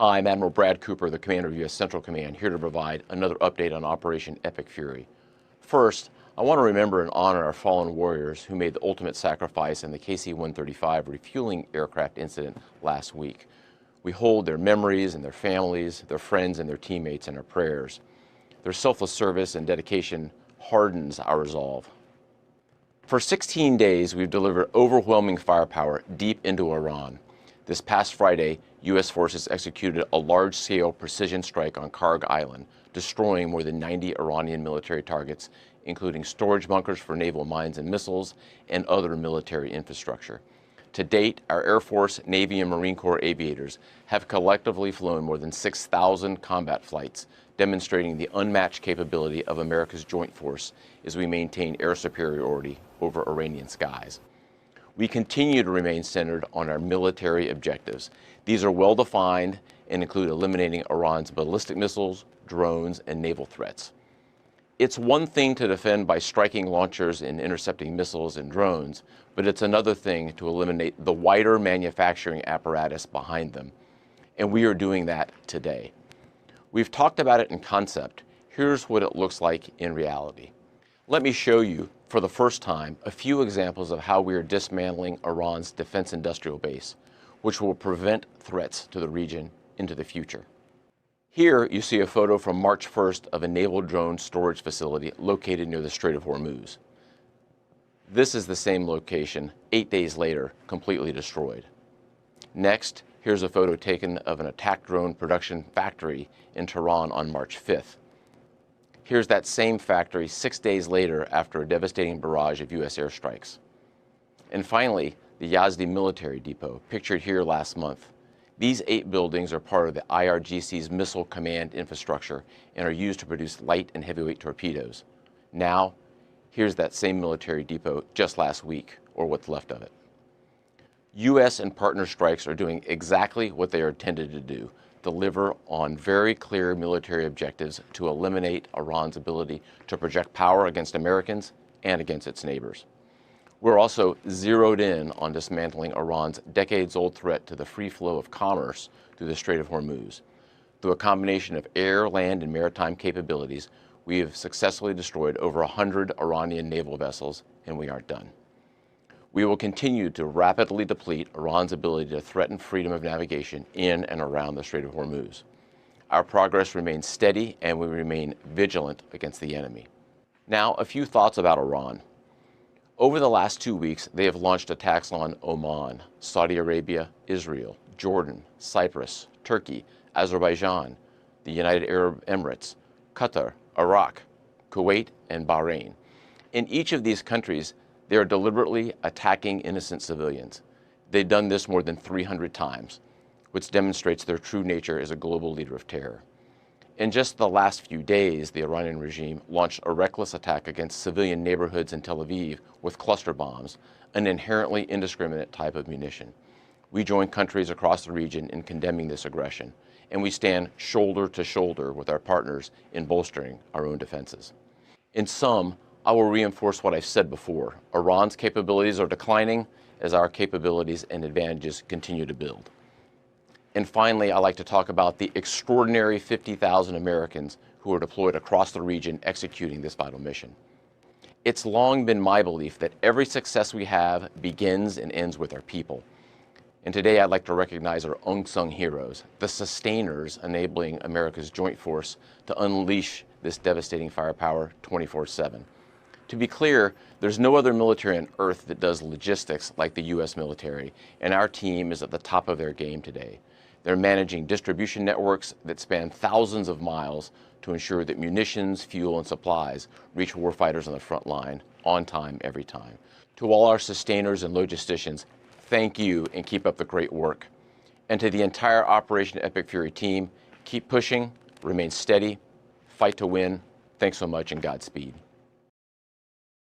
Hi, I'm Admiral Brad Cooper, the commander of U.S. Central Command, here to provide another update on Operation Epic Fury. First, I want to remember and honor our fallen warriors who made the ultimate sacrifice in the KC-135 refueling aircraft incident last week. We hold their memories and their families, their friends and their teammates in our prayers. Their selfless service and dedication hardens our resolve. For 16 days, we've delivered overwhelming firepower deep into Iran. This past Friday, U.S. forces executed a large-scale precision strike on Karg Island, destroying more than 90 Iranian military targets, including storage bunkers for naval mines and missiles and other military infrastructure. To date, our Air Force, Navy, and Marine Corps aviators have collectively flown more than 6,000 combat flights, demonstrating the unmatched capability of America's joint force as we maintain air superiority over Iranian skies. We continue to remain centered on our military objectives. These are well-defined and include eliminating Iran's ballistic missiles, drones, and naval threats. It's one thing to defend by striking launchers and intercepting missiles and drones, but it's another thing to eliminate the wider manufacturing apparatus behind them. And we are doing that today. We've talked about it in concept. Here's what it looks like in reality. Let me show you, for the first time, a few examples of how we are dismantling Iran's defense industrial base, which will prevent threats to the region into the future. Here you see a photo from March 1st of a naval drone storage facility located near the Strait of Hormuz. This is the same location 8 days later, completely destroyed. Next, here's a photo taken of an attack drone production factory in Tehran on March 5th. Here's that same factory 6 days later after a devastating barrage of U.S. airstrikes. And finally, the Yazdi military depot, pictured here last month. These 8 buildings are part of the IRGC's missile command infrastructure and are used to produce light and heavyweight torpedoes. Now, here's that same military depot just last week, or what's left of it. U.S. and partner strikes are doing exactly what they are intended to do: deliver on very clear military objectives to eliminate Iran's ability to project power against Americans and against its neighbors. We're also zeroed in on dismantling Iran's decades-old threat to the free flow of commerce through the Strait of Hormuz. Through a combination of air, land, and maritime capabilities, we have successfully destroyed over 100 Iranian naval vessels, and we aren't done. We will continue to rapidly deplete Iran's ability to threaten freedom of navigation in and around the Strait of Hormuz. Our progress remains steady, and we remain vigilant against the enemy. Now, a few thoughts about Iran. Over the last 2 weeks, they have launched attacks on Oman, Saudi Arabia, Israel, Jordan, Cyprus, Turkey, Azerbaijan, the United Arab Emirates, Qatar, Iraq, Kuwait, and Bahrain. In each of these countries, they are deliberately attacking innocent civilians. They've done this more than 300 times, which demonstrates their true nature as a global leader of terror. In just the last few days, the Iranian regime launched a reckless attack against civilian neighborhoods in Tel Aviv with cluster bombs, an inherently indiscriminate type of munition. We join countries across the region in condemning this aggression, and we stand shoulder to shoulder with our partners in bolstering our own defenses. In sum, I will reinforce what I've said before. Iran's capabilities are declining as our capabilities and advantages continue to build. And finally, I'd like to talk about the extraordinary 50,000 Americans who are deployed across the region executing this vital mission. It's long been my belief that every success we have begins and ends with our people. And today I'd like to recognize our unsung heroes, the sustainers enabling America's joint force to unleash this devastating firepower 24/7. To be clear, there's no other military on earth that does logistics like the U.S. military, and our team is at the top of their game today. They're managing distribution networks that span thousands of miles to ensure that munitions, fuel, and supplies reach warfighters on the front line on time, every time. To all our sustainers and logisticians, thank you and keep up the great work. And to the entire Operation Epic Fury team, keep pushing, remain steady, fight to win. Thanks so much and Godspeed.